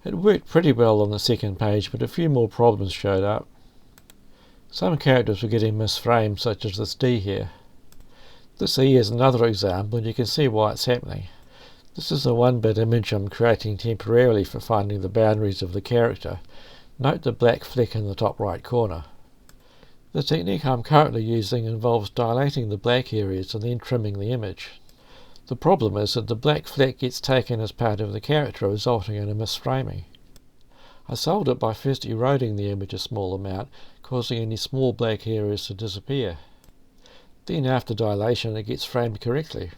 It worked pretty well on the second page, but a few more problems showed up. Some characters were getting misframed, such as this D here. This E is another example, and you can see why it's happening. This is a 1-bit image I'm creating temporarily for finding the boundaries of the character. Note the black fleck in the top right corner. The technique I'm currently using involves dilating the black areas and then trimming the image. The problem is that the black fleck gets taken as part of the character, resulting in a misframing. I solved it by first eroding the image a small amount, causing any small black areas to disappear. Then after dilation it gets framed correctly.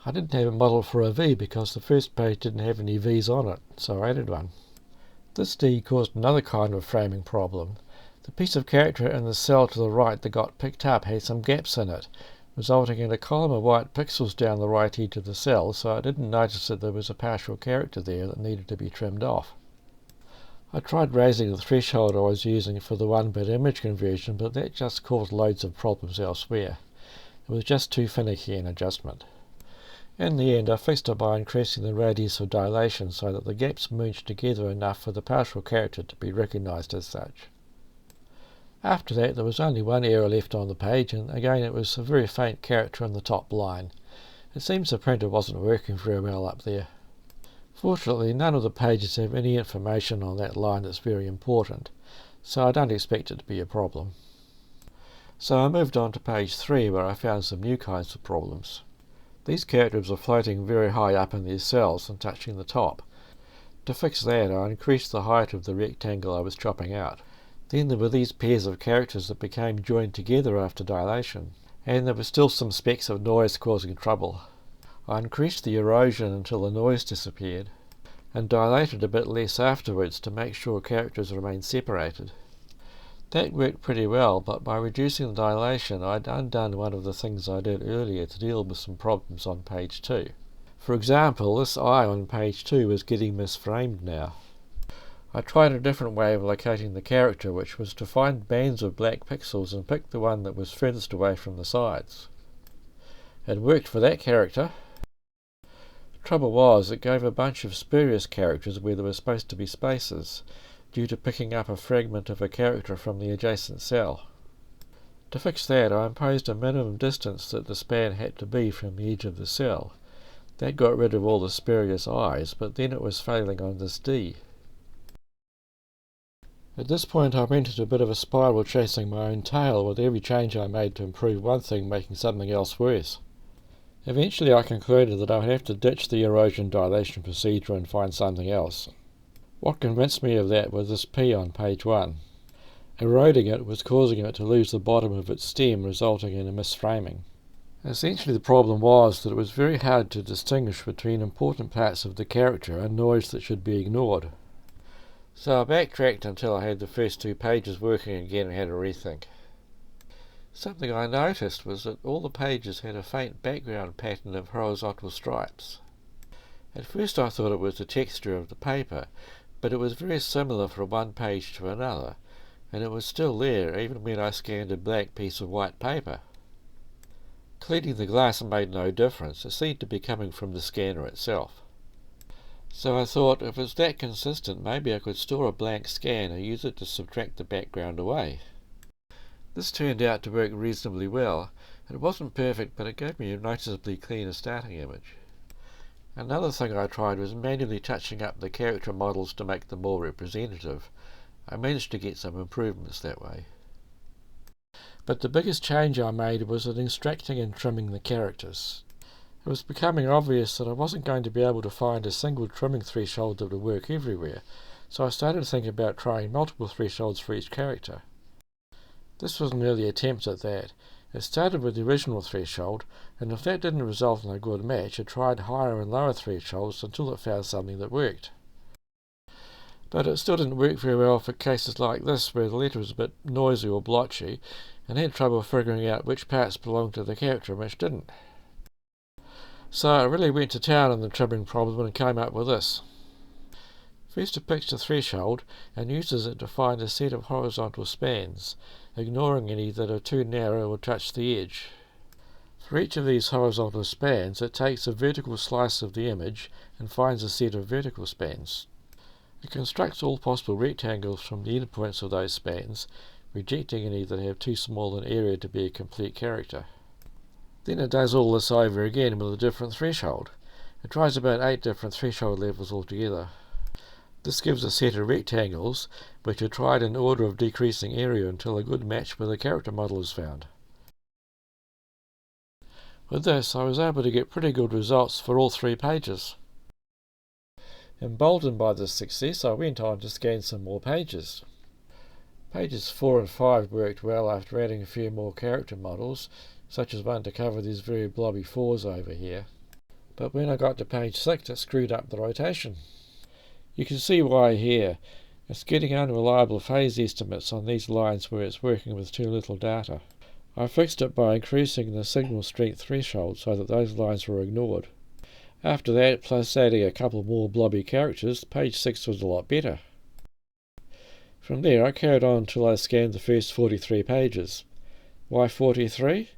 I didn't have a model for a V because the first page didn't have any V's on it, so I added one. This D caused another kind of framing problem. The piece of character in the cell to the right that got picked up had some gaps in it, resulting in a column of white pixels down the right edge of the cell, so I didn't notice that there was a partial character there that needed to be trimmed off. I tried raising the threshold I was using for the 1-bit image conversion, but that just caused loads of problems elsewhere. It was just too finicky an adjustment. In the end, I fixed it by increasing the radius of dilation so that the gaps merged together enough for the partial character to be recognized as such. After that, there was only one error left on the page, and again it was a very faint character in the top line. It seems the printer wasn't working very well up there. Fortunately, none of the pages have any information on that line that's very important, so I don't expect it to be a problem. So I moved on to page 3, where I found some new kinds of problems. These characters are floating very high up in their cells and touching the top. To fix that, I increased the height of the rectangle I was chopping out. Then there were these pairs of characters that became joined together after dilation, and there were still some specks of noise causing trouble. I increased the erosion until the noise disappeared, and dilated a bit less afterwards to make sure characters remained separated. That worked pretty well, but by reducing the dilation I'd undone one of the things I did earlier to deal with some problems on page 2. For example, this I on page 2 was getting misframed now. I tried a different way of locating the character, which was to find bands of black pixels and pick the one that was furthest away from the sides. It worked for that character. The trouble was, it gave a bunch of spurious characters where there were supposed to be spaces, due to picking up a fragment of a character from the adjacent cell. To fix that, I imposed a minimum distance that the span had to be from the edge of the cell. That got rid of all the spurious I's, but then it was failing on this D. At this point I went into a bit of a spiral chasing my own tail, with every change I made to improve one thing making something else worse. Eventually I concluded that I would have to ditch the erosion dilation procedure and find something else. What convinced me of that was this P on page 1. Eroding it was causing it to lose the bottom of its stem, resulting in a misframing. Essentially the problem was that it was very hard to distinguish between important parts of the character and noise that should be ignored. So I backtracked until I had the first 2 pages working again and had a rethink. Something I noticed was that all the pages had a faint background pattern of horizontal stripes. At first I thought it was the texture of the paper, but it was very similar from one page to another, and it was still there even when I scanned a black piece of white paper. Cleaning the glass made no difference. It seemed to be coming from the scanner itself. So I thought, if it's that consistent, maybe I could store a blank scan and use it to subtract the background away. This turned out to work reasonably well. It wasn't perfect, but it gave me a noticeably cleaner starting image. Another thing I tried was manually touching up the character models to make them more representative. I managed to get some improvements that way. But the biggest change I made was in extracting and trimming the characters. It was becoming obvious that I wasn't going to be able to find a single trimming threshold that would work everywhere, so I started to think about trying multiple thresholds for each character. This was an early attempt at that. It started with the original threshold, and if that didn't result in a good match, it tried higher and lower thresholds until it found something that worked. But it still didn't work very well for cases like this, where the letter was a bit noisy or blotchy, and had trouble figuring out which parts belonged to the character and which didn't. So I really went to town on the trimming problem and came up with this. First it picks the threshold and uses it to find a set of horizontal spans, ignoring any that are too narrow or touch the edge. For each of these horizontal spans, it takes a vertical slice of the image and finds a set of vertical spans. It constructs all possible rectangles from the endpoints of those spans, rejecting any that have too small an area to be a complete character. Then it does all this over again with a different threshold. It tries about 8 different threshold levels altogether. This gives a set of rectangles which are tried in order of decreasing area until a good match with the character model is found. With this, I was able to get pretty good results for all 3 pages. Emboldened by this success, I went on to scan some more pages. Pages 4 and 5 worked well after adding a few more character models, such as one to cover these very blobby 4s over here. But when I got to page 6, it screwed up the rotation. You can see why here. It's getting unreliable phase estimates on these lines where it's working with too little data. I fixed it by increasing the signal strength threshold so that those lines were ignored. After that, plus adding a couple more blobby characters, page 6 was a lot better. From there I carried on until I scanned the first 43 pages. Why 43?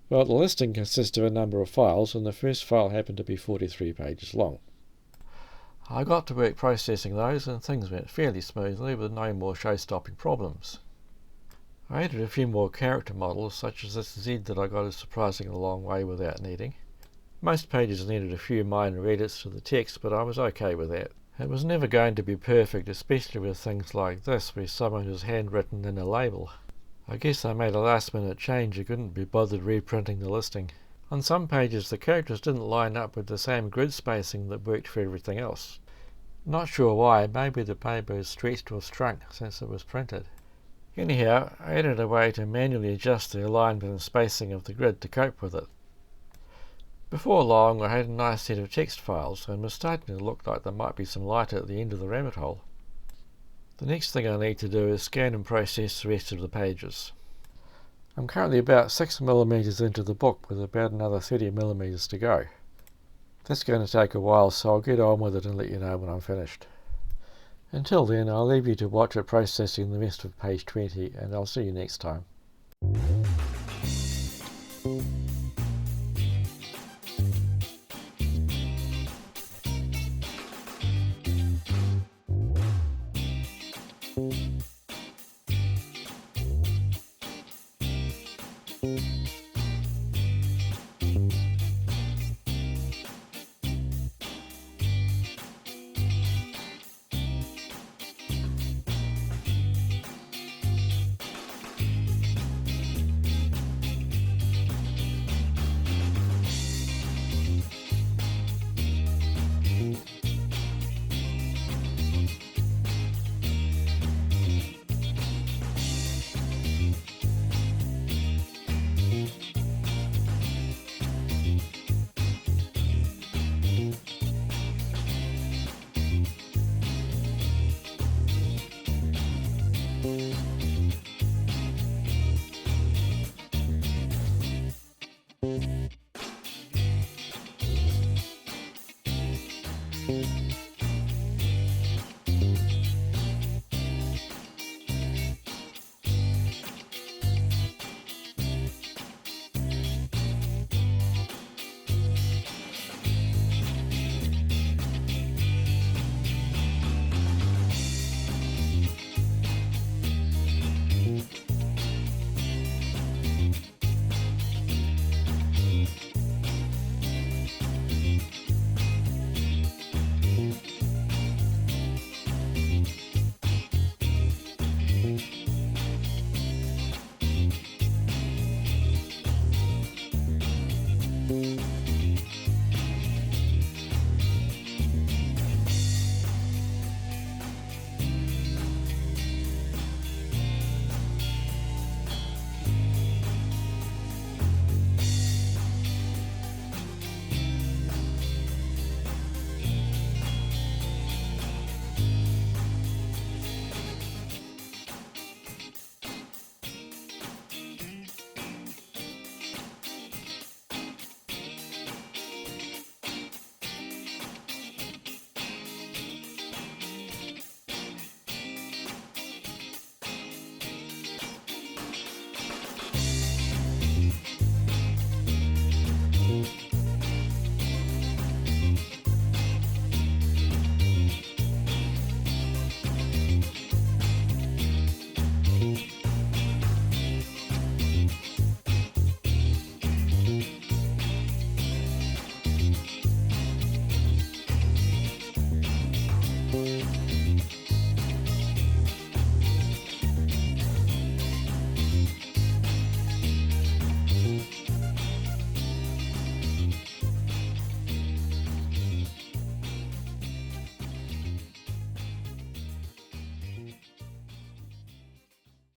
Well, the listing consists of a number of files, and the first file happened to be 43 pages long. I got to work processing those, and things went fairly smoothly with no more show-stopping problems. I added a few more character models, such as this Z that I got a surprisingly long way without needing. Most pages needed a few minor edits to the text, but I was okay with that. It was never going to be perfect, especially with things like this, where someone has handwritten in a label. I guess I made a last-minute change and couldn't be bothered reprinting the listing. On some pages the characters didn't line up with the same grid spacing that worked for everything else. Not sure why, maybe the paper is stretched or shrunk since it was printed. Anyhow, I added a way to manually adjust the alignment and spacing of the grid to cope with it. Before long I had a nice set of text files and was starting to look like there might be some light at the end of the rabbit hole. The next thing I need to do is scan and process the rest of the pages. I'm currently about 6mm into the book with about another 30mm to go. That's going to take a while, so I'll get on with it and let you know when I'm finished. Until then, I'll leave you to watch it processing the rest of page 20, and I'll see you next time.